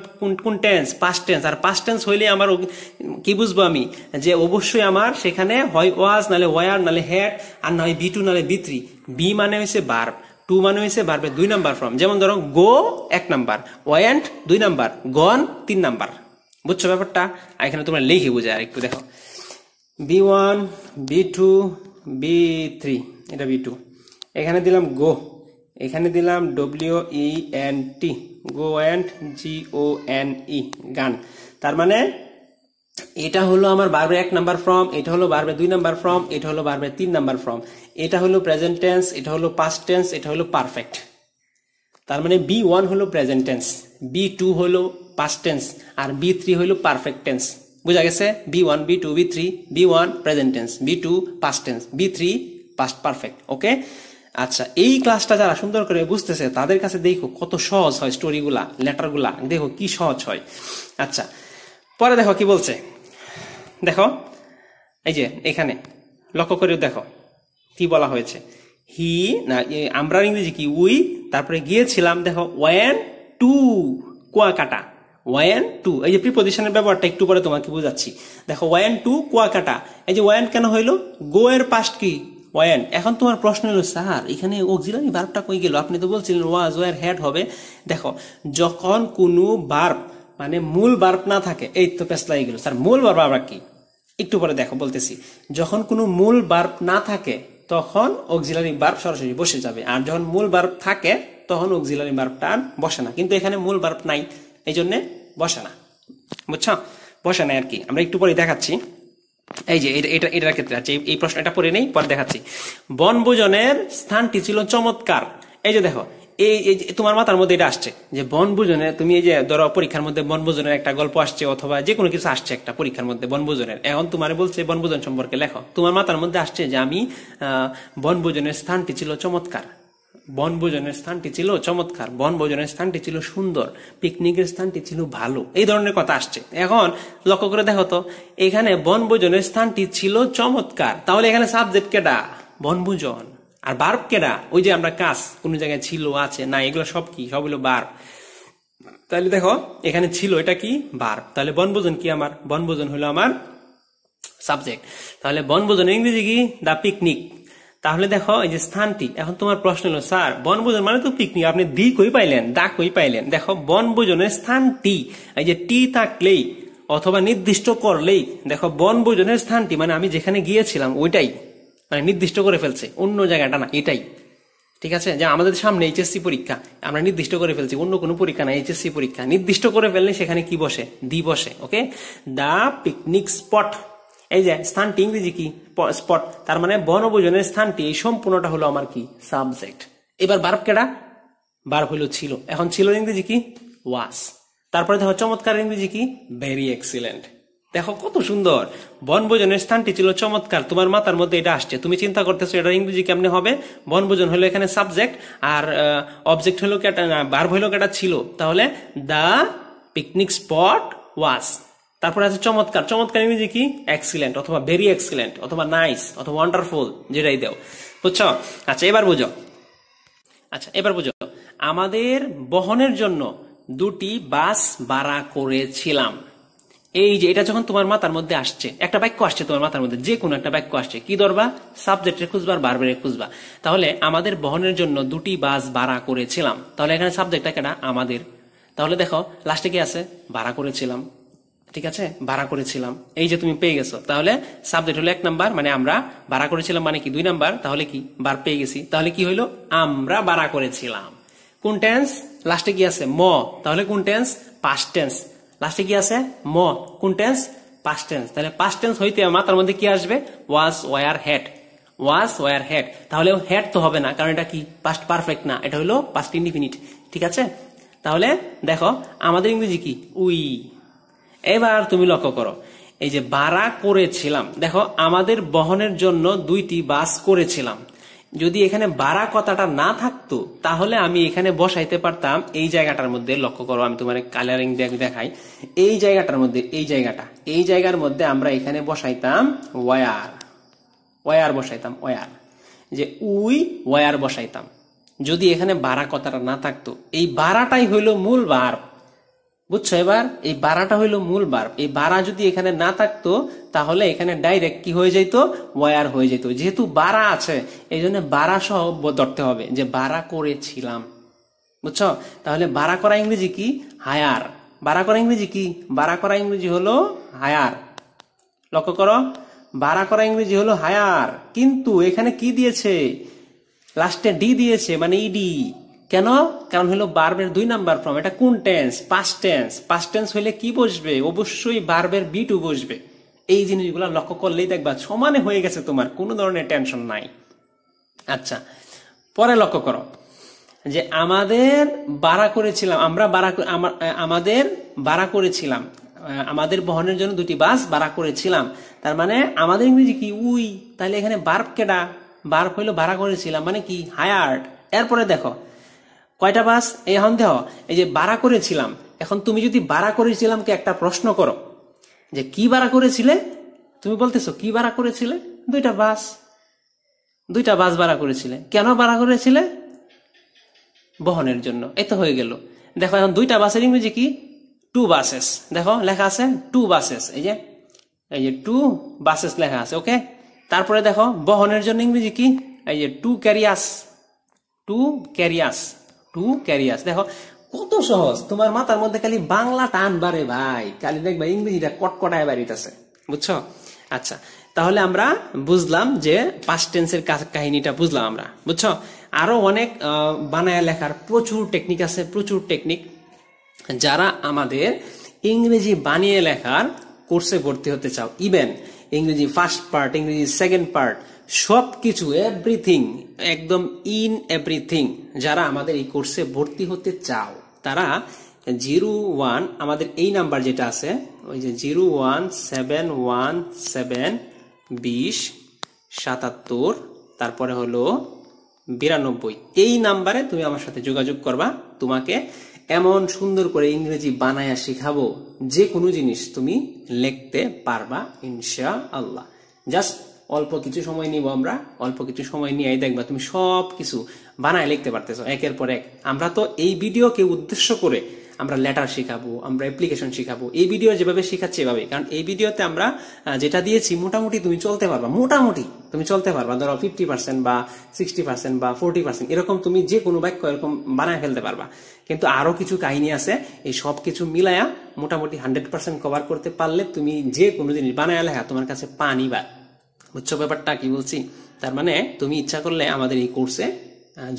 কোন টেন্স? Past tense. আর পাস্ট টেন্স হইলে আমার কি বুঝবো আমি? যে অবশ্যই আমার সেখানে হয় ওয়াজ, নালে ওয়ার, নালে হ্যাড, আর নয় বি টু, নালে বি থ্রি। বি মানে হয়েছে ভার্ব, টু মানে হয়েছে ভার্বের 2 নাম্বার ফর্ম। যেমন ধরো গো 1 নাম্বার, ওয়ান্ট 2 নাম্বার, গন 3 নাম্বার। বুঝছো ব্যাপারটা? এখানে তোমরা লিখে বুঝে আর একটু দেখো, B1 B2 B3, এটা B2, এখানে দিলাম গো, এখানে দিলাম WENT, গো অ্যান্ড GONE, গান। তার মানে এটা হলো আমার ভার্বের 1 নাম্বার ফর্ম, এটা হলো ভার্বের 2 নাম্বার ফর্ম, এটা হলো ভার্বের 3 নাম্বার ফর্ম, এটা হলো প্রেজেন্ট টেন্স, এটা হলো পাস্ট টেন্স, এটা হলো পারফেক্ট। তার মানে B1 হলো প্রেজেন্ট টেন্স, B2 হলো পাস্ট টেন্স, আর B3 হলো পারফেক্ট টেন্স। বুঝা গেছে? B1 B2 B3, B1 present tense, B2 past tense, B3 past perfect. Okay, আচ্ছা, এই ক্লাসটা যারা সুন্দর করে বুঝতেছে তাদের কাছে দেখো কত সহজ হয় স্টোরিগুলা, লেটারগুলা দেখো কি সহজ হয়। আচ্ছা, পরে দেখো কি বলছে, দেখো এই যে এখানে লক্ষ্য করে দেখো কি বলা হয়েছে। হি না, আমরা ইংরেজি কি উই, তারপরে গিয়েছিলাম, দেখো went to, Kuakata, went to, এই যে প্রিপজিশনের ব্যবহারটা একটু পরে তোমাকে বুঝাচ্ছি। দেখো ওয়েন টু কুয়াকাটা, এই যে ওয়েন কেন হইলো, গো এর পাস্ট কি ওয়েন। এখন তোমার প্রশ্ন হলো স্যার এখানে অক্সিলারি ভার্বটা কই গেল, আপনি তো বলছিলেন ওয়াজ ওয়ার হ্যাড হবে। দেখো যখন কোনো ভার্ব মানে মূল ভার্ব না থাকে, এই তো পেছলাই গেল স্যার মূল ভার্ব আবার কি, একটু পরে দেখো বলতেছি। যখন কোনো মূল ভার্ব না থাকে তখন অক্সিলারি ভার্ব সরাসরি বসে যাবে, আর যখন মূল ভার্ব থাকে তখন অক্সিলারি ভার্বটা বসে না। কিন্তু এখানে মূল ভার্ব নাই, এই জন্য বসে না। বুঝছো? বসে না আর কি, আমরা একটু পরে দেখাচ্ছি। এই যে এটার ক্ষেত্রে আছে, এই প্রশ্ন এটা পরে নেই, পরে দেখাচ্ছি। বনভোজনের স্থানটি ছিল চমৎকার। এই যে দেখো এই তোমার মাথার মধ্যে এটা আসছে যে বনভোজনের, তুমি এই যে ধরো পরীক্ষার মধ্যে বনভোজনের একটা গল্প আসছে অথবা যে কোনো কিছু আসছে একটা পরীক্ষার মধ্যে বনভোজনের, এখন তোমার বলছে বনভোজন সম্পর্কে লেখো, তোমার মাথার মধ্যে আসছে যে আমি বনভোজনের স্থানটি ছিল চমৎকার, বনভোজনের স্থানটি ছিল চমৎকার, বনভোজনের স্থানটি ছিল সুন্দর, পিকনিকের স্থানটি ছিল ভালো, এই ধরনের কথা আসছে। এখন লক্ষ্য করে দেখো তো, এখানে বনভোজনের স্থানটি ছিল চমৎকার, তাহলে এখানে সাবজেক্ট কেডা? বনভোজন। আর ভার্ব কেডা? ওই যে আমরা কাজ, কোন জায়গায় ছিল, আছে, না, এগুলো সব কি, সব হলো ভার্ব। তাহলে দেখো এখানে ছিল, এটা কি ভার্ব, তাহলে বনভোজন কি আমার, বনভোজন হলো আমার সাবজেক্ট। তাহলে বনভোজনের ইংরেজি কি? দা পিকনিক। তাহলে দেখো এই যে স্থানটি, এখন তোমার প্রশ্ন হলো স্যার বনভোজন মানে তো পিকনিক, আপনি দি কই পাইলেন, দা কই পাইলেন? দেখো বনভোজনের স্থানটি, এই যে টি থাকলেই অথবা নির্দিষ্ট করলেই, দেখো বনভোজনের স্থানটি মানে আমি যেখানে গিয়েছিলাম ওইটাই, মানে নির্দিষ্ট করে ফেলছে, অন্য জায়গাটা না, এটাই। ঠিক আছে, যে আমাদের সামনে এইচএসসি পরীক্ষা, আমরা নির্দিষ্ট করে ফেলছি, অন্য কোনো পরীক্ষা না, এইচএসসি পরীক্ষা। নির্দিষ্ট করে ফেললে সেখানে কি বসে? দি বসে। ওকে, দা পিকনিক স্পট, এই যে স্থানটি ইংরেজি কি? স্পট। তার মানে বনভোজনের স্থানটি, এই সম্পূর্ণটা হলো আমার কি? সাবজেক্ট। এবার ভার্ব কেডা? ভার্ব হলো ছিল, এখন ছিল ইংরেজি কি? ওয়াজ। তারপরে দেখো চমৎকার ইংরেজি কি? Very excellent. দেখো কত সুন্দর, বনভোজনের স্থানটি ছিল চমৎকার, তোমার মাথার মধ্যে এটা আসছে, তুমি চিন্তা করতেছো এটা ইংরেজি কেমনে হবে। বনভোজন হলো এখানে সাবজেক্ট, আর অবজেক্ট হলো কেটা, ভার্ব হলো কেটা? ছিল। তাহলে দা পিকনিক স্পট ওয়াজ। তারপরে আছে চমৎকার, চমৎকার ইংরেজি কি? এক্সিলেন্ট অথবা ভেরি এক্সিলেন্ট অথবা নাইস অথবা ওয়ান্ডারফুল, যেটাই দাও। বুঝছো? আচ্ছা এবার বুঝো, আচ্ছা এবার বুঝো, আমাদের বহনের জন্য 2টি বাস ভাড়া করেছিলাম। এই যে এটা যখন তোমার মাথার মধ্যে আসছে, একটা বাক্য আসছে তোমার মাথার মধ্যে, যে কোনো একটা বাক্য আসছে, কি ধরবা? সাবজেক্টের খুঁজবা আর ভার্বের খুঁজবা। তাহলে আমাদের বহনের জন্য 2টি বাস ভাড়া করেছিলাম, তাহলে এখানে সাবজেক্টটা কেনা? আমাদের। তাহলে দেখো লাস্টে কি আছে? ভাড়া করেছিলাম। ঠিক আছে, ভাড়া করেছিলাম, এই যে তুমি পেয়ে গেছো। তাহলে সাবজেক্ট হলো 1 নাম্বার, মানে আমরা, ভাড়া করেছিলাম মানে কি 2 নাম্বার, তাহলে কি ভার্ব পেয়ে গেছি। তাহলে কি হইলো? আমরা ভাড়া করেছিলাম। কোন টেন্স? লাস্টে কি আছে? ম। তাহলে কোন টেন্স? Past tense. লাস্টে কি আছে? ম। কোন টেন্স? Past tense. তাহলে পাস্ট টেন্স হইতে মাথার মধ্যে কি আসবে? Was were had, was were had. তাহলে হ্যাড তো হবে না, কারণ এটা কি? পাস্ট পারফেক্ট না, এটা হলো পাস্ট ইনডিফিনিট। ঠিক আছে, তাহলে দেখো আমাদের ইংরেজি কি? উই। এবার তুমি লক্ষ্য করো, এই যে ভাড়া করেছিলাম, দেখো আমাদের বহনের জন্য 2টি বাস করেছিলাম। যদি এখানে ভাড়া কথাটা না থাকতো তাহলে আমি এখানে বসাইতে পারতাম এই জায়গাটার মধ্যে। লক্ষ্য করো, আমি তোমার কালারিং দেখাই, এই জায়গাটার মধ্যে, এই জায়গাটা, এই জায়গার মধ্যে আমরা এখানে বসাইতাম ওয়ার, ওয়ার বসাইতাম, ওয়ার, যে উই ওয়ার বসাইতাম। যদি এখানে ভাড়া কথাটা না থাকতো, এই ভাড়াটাই হইলো মূল ভার্ব। বুঝছো? এবার এই ভাড়াটা হইলো মূল ভার্ব, এই ভাড়া যদি এখানে না থাকতো তাহলে এখানে ডাইরেক্ট কি হয়ে যেত? ওয়ার হয়ে যেত। যেহেতু ভাড়া আছে এই জন্য ভাড়া সহ ধরতে হবে, যে ভাড়া করেছিলাম। বুঝছো? তাহলে ভাড়া করা ইংরেজি কি? হায়ার, ভাড়া করা ইংরেজি কি? ভাড়া করা ইংরেজি হলো হায়ার। লক্ষ্য করো, ভাড়া করা ইংরেজি হলো হায়ার, কিন্তু এখানে কি দিয়েছে? লাস্টে ডি দিয়েছে, মানে ইডি। কেন? কারণ হলো ভার্বের 2 নাম্বার ফর্ম। এটা কোন tense? Past tense. Past tense হইলে কি বসবে? অবশ্যই ভার্বের বি টু বসবে। এই জিনিসগুলো লক্ষ্য করলেই দেখবা সমানে হয়ে গেছে, তোমার কোনো ধরনের টেনশন নাই। আচ্ছা, পরে লক্ষ্য করো যে আমাদের ভাড়া করেছিলাম, আমাদের ভাড়া করেছিলাম, আমাদের বহনের জন্য 2টি বাস ভাড়া করেছিলাম। তার মানে আমাদের ইংরেজি কি? উই। তাহলে এখানে ভার্ব কেডা? ভার্ব হইলো ভাড়া করেছিলাম, মানে কি? হায়ার্ড। এরপরে দেখো কয়টা বাস? এখন দেখো, এই যে ভাড়া করেছিলাম, এখন তুমি যদি ভাড়া করেছিলামকে একটা প্রশ্ন করো যে কি ভাড়া করেছিলে, তুমি বলতেছো কি ভাড়া করেছিলে? 2টা বাস। 2টা বাস ভাড়া করেছিলে। কেন ভাড়া করেছিলে? বহনের জন্য। এই তো হয়ে গেল। দেখো এখন 2টা বাসের ইংরেজি কি? 2 বাসেস। দেখো লেখা আছে 2 বাসেস, এই যে 2 বাসেস লেখা আছে। ওকে, তারপরে দেখো বহনের জন্য ইংরেজি কি? এই যে 2 ক্যারিয়াস। 2 carious, 2 carious. দেখো কত সহজ, তোমার মাথার মধ্যে খালি বাংলা টান বারে ভাই, খালি দেখবা ইংরেজিটা কটকটায় বাড়িতেছে, বুঝছো? আচ্ছা, তাহলে আমরা বুঝলাম যে পাস্ট টেন্সের কাহিনীটা বুঝলাম আমরা, বুঝছো? আরো অনেক বানায়া লেখার প্রচুর টেকনিক আছে, প্রচুর টেকনিক। যারা আমাদের ইংরেজি বানিয়ে লেখার কোর্সে ভর্তি হতে চাও, ইভেন ইংরেজি ফার্স্ট পার্ট, ইংরেজি সেকেন্ড পার্ট, সবকিছু, এভরিথিং, একদম ইন এভরিথিং, যারা আমাদের এই কোর্সে ভর্তি হতে চাও তারা 01 আমাদের এই নাম্বার যেটা আছে, ওই যে 017172077, তারপরে হলো 92, এই নাম্বারে তুমি আমার সাথে যোগাযোগ করবা। তোমাকে এমন সুন্দর করে ইংরেজি বানায়া শিখাবো, যে কোনো জিনিস তুমি লিখতে পারবা ইনশাআল্লাহ। জাস্ট অল্প কিছু সময় নিব আমরা, অল্প কিছু সময় নিয়ে দেখবা তুমি সব কিছু বানায় লিখতে পারতেছো একের পর এক। আমরা তো এই ভিডিওকে উদ্দেশ্য করে আমরা লেটার শিখাবো, আমরা অ্যাপ্লিকেশন শিখাবো, এই ভিডিও যেভাবে শিখাচ্ছি এভাবে। কারণ এই ভিডিওতে আমরা যেটা দিয়েছি মোটামুটি তুমি চলতে পারবা, মোটামুটি তুমি চলতে পারবা। ধরো 50% বা 60% বা 40% এরকম তুমি যে কোনো বাক্য এরকম বানায় ফেলতে পারবা। কিন্তু আরো কিছু কাহিনী আছে, এই সব কিছু মিলায়া মোটামুটি 100% কভার করতে পারলে তুমি যে কোনো জিনিস বানায় লেখা তোমার কাছে পানি বা, বুঝছো ব্যাপারটা কি বলছি? তার মানে তুমি ইচ্ছা করলে আমাদের এই কোর্সে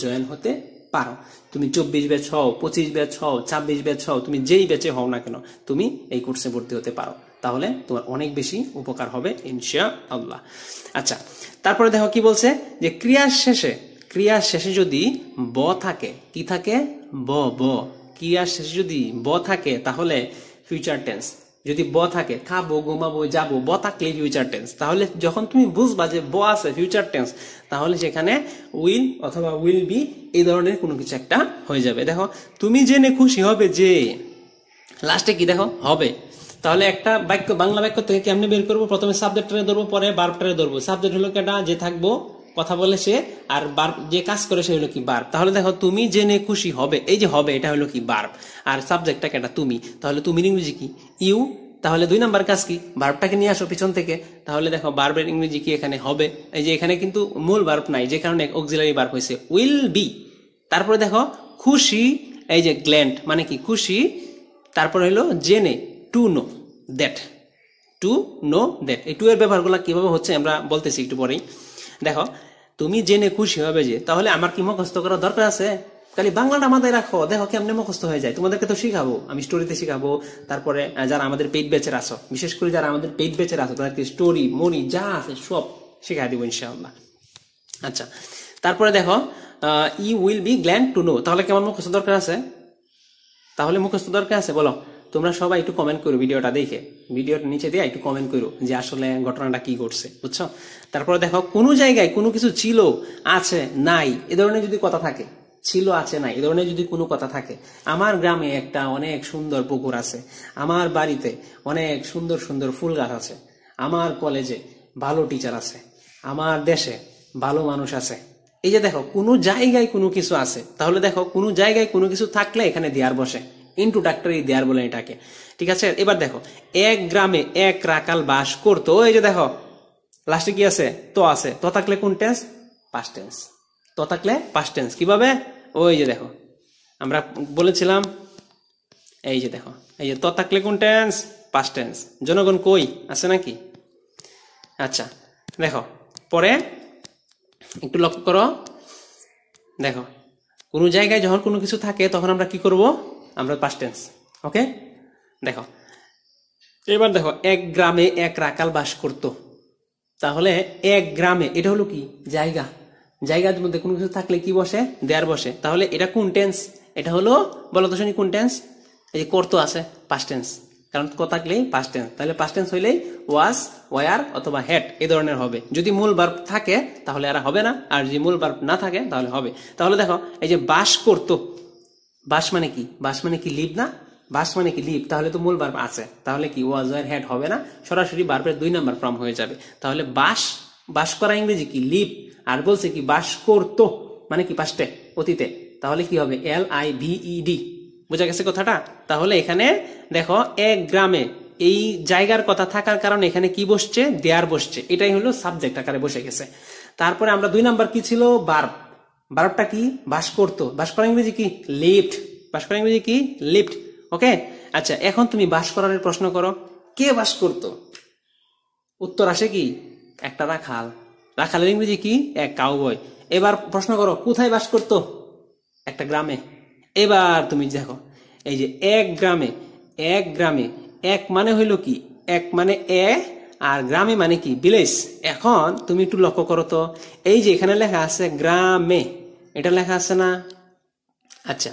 জয়েন হতে পারো। তুমি 24 ব্যাচ হও, 25 ব্যাচ হও, 26 ব্যাচ হও, তুমি যেই ব্যাচে হও না কেন তুমি এই কোর্সে ভর্তি হতে পারো। তাহলে তোমার অনেক বেশি উপকার হবে ইনশাআল্লাহ। আচ্ছা, তারপরে দেখো কি বলছে যে ক্রিয়ার শেষে যদি ব থাকে, কি থাকে? ব। ক্রিয়ার শেষে যদি ব থাকে তাহলে ফিউচার টেন্স। যদি ব থাকে, খাবো, ঘুমাবো, যাবো, ব থাকলে ফিউচার টেন্স। তাহলে যখন তুমি বুঝবা যে ব আছে ফিউচার টেন্স, তাহলে সেখানে উইল অথবা উইল বি এই ধরনের কোনো কিছু একটা হয়ে যাবে। দেখো তুমি জেনে খুশি হবে যে লাস্টে কি দেখো হবে। তাহলে একটা বাক্য, বাংলা বাক্য থেকে কেমনে বের করবো? প্রথমে সাবজেক্টরে ধরবো, পরে ভার্বটারে ধরবো। সাবজেক্ট হলো কেটা? যে থাকবো, কথা বলে সে, আর ভার্ব যে কাজ করে সে হলো কি? ভার্ব। তাহলে দেখো তুমি জেনে খুশি হবে, এই যে হবে এটা হলো কি? ভার্ব। আর সাবজেক্টটা কেটা? তুমি। তাহলে তুমি ইংরেজি কি? ইউ। তাহলে 2 নাম্বার কাজ কি? ভার্বটাকে নিয়ে আসো পিছন থেকে। তাহলে দেখো ভার্বের ইংরেজি কি? এখানে হবে। এই যে এখানে কিন্তু মূল ভার্ব নাই, যে কারণে অক্সিলারি ভার্ব হয়েছে উইল বি। তারপরে দেখো খুশি, এই যে গ্ল্যাড মানে কি? খুশি। তারপরে হলো জেনে, to know that, to know that. এই টু এর ব্যবহারগুলো কিভাবে হচ্ছে আমরা বলতেছি একটু পরেই। দেখো তুমি জেনে খুশি হবে যে, তাহলে আমার কি মুখস্থ করার দরকার আছে? খালি বাংলাটা মাথায় রাখো, দেখো কেমনে মুখস্থ হয়ে যায়। তোমাদেরকে তো শিখাবো, আমি স্টোরিতে শিখাবো। তারপরে যারা আমাদের পেইড ব্যাচের আসো, বিশেষ করে যারা আমাদের পেইড ব্যাচের আসো, তাদেরকে স্টোরি, মনি যা আছে সব শিখাই দিব ইনশাআল্লাহ। আচ্ছা, তারপরে দেখো you will be glad to know. তাহলে কেমন মুখস্থ দরকার আছে? তাহলে মুখস্থ দরকার আছে বলো? তোমরা সবাই একটু কমেন্ট করো, ভিডিওটা দেখে, ভিডিওর নিচে দিয়ে একটু কমেন্ট করো যে আসলে ঘটনাটা কি ঘটছে, বুঝছো? তারপরে দেখো কোনো জায়গায় কোনো কিছু ছিল, আছে, নাই, এ ধরনের যদি কথা থাকে, ছিল, আছে, নাই, এ ধরনের যদি কোনো কথা থাকে। আমার গ্রামে একটা অনেক সুন্দর পুকুর আছে, আমার বাড়িতে অনেক সুন্দর সুন্দর ফুল গাছ আছে, আমার কলেজে ভালো টিচার আছে, আমার দেশে ভালো মানুষ আছে। এই যে দেখো কোনো জায়গায় কোনো কিছু আছে, তাহলে দেখো কোনো জায়গায় কোনো কিছু থাকলে এখানে দেয়ার বসে, ইন্ট্রোডাক্টরি দেয়ার বলে এটাকে, ঠিক আছে? এবার দেখো এক গ্রামে এক রাখাল বাস করতো, এই যে দেখো লাস্টে কি আছে? তো আছে। তো থাকলে কোন টেন্স? Past tense. তো থাকলে পাস্ট টেন্স। কিভাবে? ওই যে দেখো আমরা বলেছিলাম এই যে দেখো, এই যে ত থাকলে কোন টেন্স? Past tense. জনগণ কই আছে নাকি? আচ্ছা দেখো, পরে একটু লক্ষ্য করো, দেখো কোনো জায়গায় যখন কোনো কিছু থাকে তখন আমরা কি করব? আমরা পাস্ট টেন্স। ওকে, দেখো এবার দেখো, এক গ্রামে এক রাখাল বাস করত। তাহলে এক গ্রামে, এটা হলো কি? জায়গা। জায়গার মধ্যে কোনো কিছু থাকলে কি বসে? দেয়ার বসে। তাহলে এটা কোন টেন্স? এটা হলো, বলো তো শুনি কোন টেন্স? এই যে করতো আছে, পাস্ট টেন্স, কারণ ক থাকলেই পাস্ট টেন্স। তাহলে পাস্ট টেন্স হইলেই ওয়াজ, ওয়ার অথবা হ্যাড এই ধরনের হবে। যদি মূল ভার্ব থাকে তাহলে আর হবে না, আর যদি মূল ভার্ব না থাকে তাহলে হবে। তাহলে দেখো, এই যে বাস করত, বাস মানে কি? বাস মানে কি লিভ না? বাস মানে কি লিভ, তাহলে তো মূল ভার্ব আছে, তাহলে কি ওয়াজ, ওয়ার, হ্যাড হবে না, সরাসরি ভার্বের 2 নাম্বার ফর্ম হয়ে যাবে। তাহলে বাস, বাস করা ইংরেজি কি? লিভ। আর বলছে কি? বাস করত, মানে কি? পাস্টে, অতীতে। তাহলে কি হবে? LIVED। বুঝা গেছে কথাটা? তাহলে এখানে দেখো, এক গ্রামে, এই জায়গার কথা থাকার কারণে এখানে কি বসছে? দেয়ার বসছে। এটাই হলো সাবজেক্ট আকারে বসে গেছে। তারপরে আমরা 2 নাম্বার কি ছিল? ভার্ব। ভার্বটা কি? বাস করতো। বাস করা ইংরেজি কি? লিভড। বাস করা ইংরেজি কি? লিভড। ওকে, আচ্ছা এখন তুমি বাস করার প্রশ্ন করো, কে বাস করতো? উত্তর আসে কি? একটা রাখাল। রাখালের ইংরেজি কি? এক কাউবয়। এবার প্রশ্ন করো, কোথায় বাস করতো? একটা গ্রামে। এবার তুমি দেখো, এই যে এক গ্রামে, এক গ্রামে, এক মানে হইল কি? এক মানে এ, আর গ্রামে মানে কি? ভিলেজ। এখন তুমি একটু লক্ষ্য করো তো, এই যে এখানে লেখা আছে গ্রামে, এটা লেখা আছে না? আচ্ছা,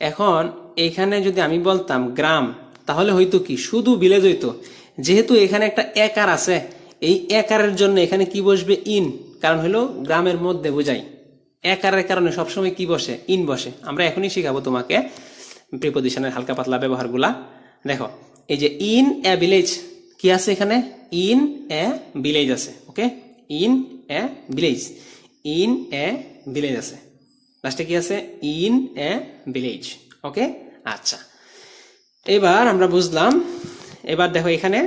এখন এখানে যদি আমি বলতাম গ্রাম, তাহলে হয়তো কি? শুধু ভিলেজ হইতো। যেহেতু এখানে একটা একার আছে, এই একারের জন্য এখানে কি বসবে? ইন। কারণ হলো গ্রামের মধ্যে বোঝাই। একারের কারণে সবসময় কি বসে? ইন বসে। আমরা এখনই শিখাবো তোমাকে প্রিপজিশনের হালকা পাতলা ব্যবহারগুলা। দেখো, এই যে ইন এ ভিলেজ, কি আছে এখানে? ইন এ ভিলেজ আছে। Okay, in a village, in a village আছে। লাস্টে কি আছে? In a village. ওকে, আচ্ছা এবার আমরা বুঝলাম। এবার দেখো, এখানে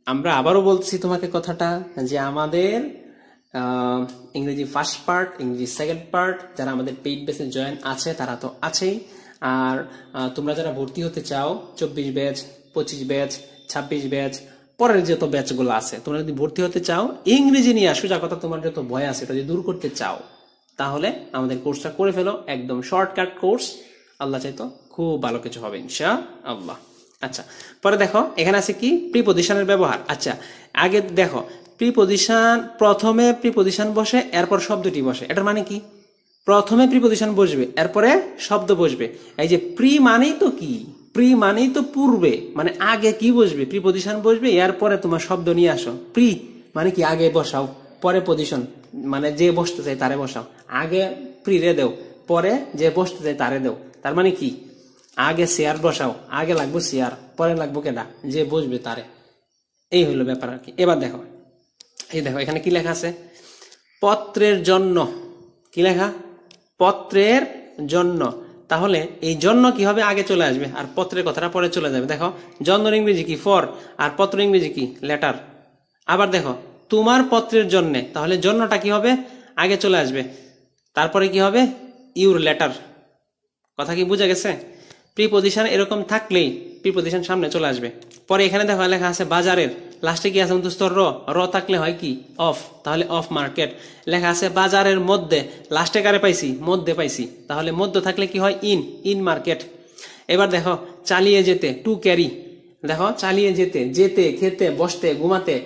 আমরা আবারও বলছি তোমাকে কথাটা, যে আমাদের ইংরেজি ফার্স্ট পার্ট, ইংরেজি সেকেন্ড পার্ট, যারা আমাদের পেইড বেসে জয়েন আছে তারা তো আছেই। আর তোমরা যারা ভর্তি হতে চাও, 24 ব্যাচ, 25 ব্যাচ, 26 ব্যাচ, পরের যত ব্যাচগুলো আছে, তোমরা যদি ভর্তি হতে চাও, ইংরেজি নিয়ে সোজা কথা, তোমার যত ভয় আছে এটা যদি দূর করতে চাও, তাহলে আমাদের কোর্সটা করে ফেলো। একদম শর্টকাট কোর্স, আল্লাহ চাইতো খুব ভালো কিছু হবে ইনশাআল্লাহ। আচ্ছা, পরে দেখো এখানে আছে কি? প্রিপজিশনের ব্যবহার। আচ্ছা, আগে দেখো, প্রিপজিশন, প্রথমে প্রিপজিশন বসে, এরপর শব্দটি বসে। এটার মানে কি? প্রথমে প্রিপজিশন বসবে, এরপরে শব্দ বসবে। এই যে প্রি মানেই তো কি? প্রি মানেই তো পূর্বে, মানে আগে কি বসবে? প্রিপজিশন বসবে, এরপরে তোমার শব্দ নিয়ে আসো। প্রি মানে কি? আগে বসাও, পরে পজিশন, মানে যে বসতে চাই তারে বসাও। আগে প্রি রে দেও, পরে যে বসতে চাই তারে দেও। তার মানে কি? আগে চেয়ার বসাও, আগে লাগবো চেয়ার, পরে লাগবো কেডা? যে বসবে তারে। এই হইলো ব্যাপার আর কি। এবার দেখো, এই দেখো এখানে কি লেখা আছে? পত্রের জন্য। কি লেখা? পত্রের জন্য। তাহলে এই জন্য কি হবে? আগে চলে আসবে, আর পত্রের কথাটা পরে চলে যাবে। দেখো, জন্মের ইংরেজি কি? ফর। আর পত্র ইংরেজি কি? লেটার। আবার দেখো, তোমার পত্রের জন্যে, তাহলে জন্যটা কি হবে? আগে চলে আসবে, তারপরে কি হবে? Your letter. কথা কি বুঝা গেছে? প্রিপজিশন এরকম থাকলেই প্রিপজিশন সামনে চলে আসবে। পরে এখানে দেখো লেখা আছে বাজারের, লাস্টে কি আছে? র। র থাকলে হয় কি? অফ। তাহলে অফ মার্কেট। লেখা আছে বাজারের মধ্যে, লাস্টে কারে পাইছি? মধ্যে পাইছি। তাহলে মধ্যে থাকলে কি হয়? ইন। In market. এবার দেখো, চালিয়ে যেতে, টু ক্যারি। দেখো, চালিয়ে যেতে, যেতে, খেতে, বসতে, ঘুমাতে,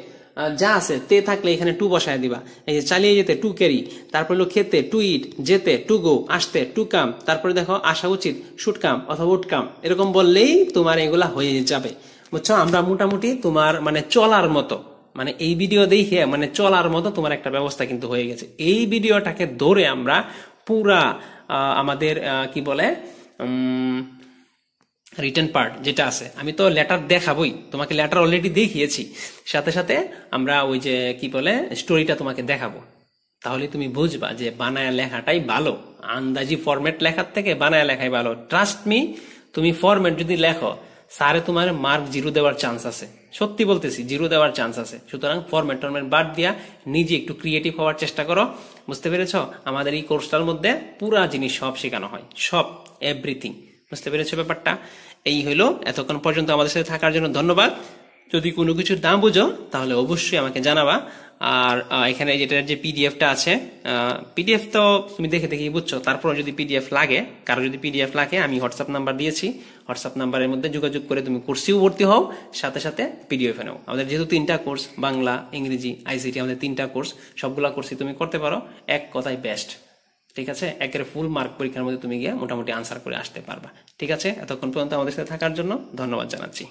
যা আছে তে থাকলে এখানে টু বসায় দিবা। এই যে চালিয়ে যেতে, টু ক্যারি। তারপর হলো খেতে, টু ইট। যেতে, টু গো। আসতে, টু কাম। তারপরে দেখো, আসা উচিত, শুড কাম অথবা উড কাম। এরকম বললেই তোমার এগুলা হয়ে যাবে। বুঝছো? আমরা মোটামুটি তোমার মানে চলার মতো, মানে এই ভিডিও দেখে মানে চলার মতো তোমার একটা ব্যবস্থা কিন্তু হয়ে গেছে। এই ভিডিওটাকে ধরে আমরা পুরা আমাদের কি বলে রিটেন পার্ট যেটা আছে, আমি তো লেটার দেখাবই তোমাকে, লেটার অলরেডি দেখিয়েছি, সাথে সাথে আমরা ওই যে কি বলে স্টোরিটা তোমাকে দেখাবো। তাহলে তুমি বুঝবা যে বানায়া লেখাটাই ভালো, আন্দাজি ফরম্যাট লেখার থেকে বানায়া লেখাই ভালো। ট্রাস্ট মি, তুমি ফরম্যাট যদি লেখো, স্যারে তোমার মার্ক 0 দেওয়ার চান্স আছে। সত্যি বলতেছি, 0 দেওয়ার চান্স আছে। সুতরাং ফরম্যাট টরম্যাট বাদ দিয়া নিজে একটু ক্রিয়েটিভ হওয়ার চেষ্টা করো। বুঝতে পেরেছ? আমাদের এই কোর্সটার মধ্যে পুরা জিনিস সব শেখানো হয়, সব, এভরিথিং। বুঝতে পেরেছো ব্যাপারটা? এই হলো, এতক্ষণ পর্যন্ত আমাদের সাথে থাকার জন্য ধন্যবাদ। যদি কোনো কিছু না বুঝো তাহলে অবশ্যই আমাকে জানাবা। আর এখানে যেটার যে পিডিএফটা আছে, পিডিএফ তো তুমি দেখে দেখেই বুঝছো, তারপর যদি পিডিএফ লাগে, কারো যদি পিডিএফ লাগে, আমি হোয়াটসঅ্যাপ নাম্বার দিয়েছি, হোয়াটসঅ্যাপ নাম্বারের মধ্যে যোগাযোগ করে তুমি কোর্সেও ভর্তি হও, সাথে সাথে পিডিএফ নাও। আমাদের যেহেতু 3টা কোর্স, বাংলা, ইংরেজি, আইসিটি, আমাদের 3টা কোর্স, সবগুলা কোর্সই তুমি করতে পারো। এক কথায় বেস্ট। ঠিক আছে, একের ফুল মার্ক পরীক্ষার মধ্যে তুমি গিয়ে মোটামুটি আনসার করে আসতে পারবা। ঠিক আছে, এতক্ষণ পর্যন্ত আমাদের সাথে থাকার জন্য ধন্যবাদ জানাচ্ছি।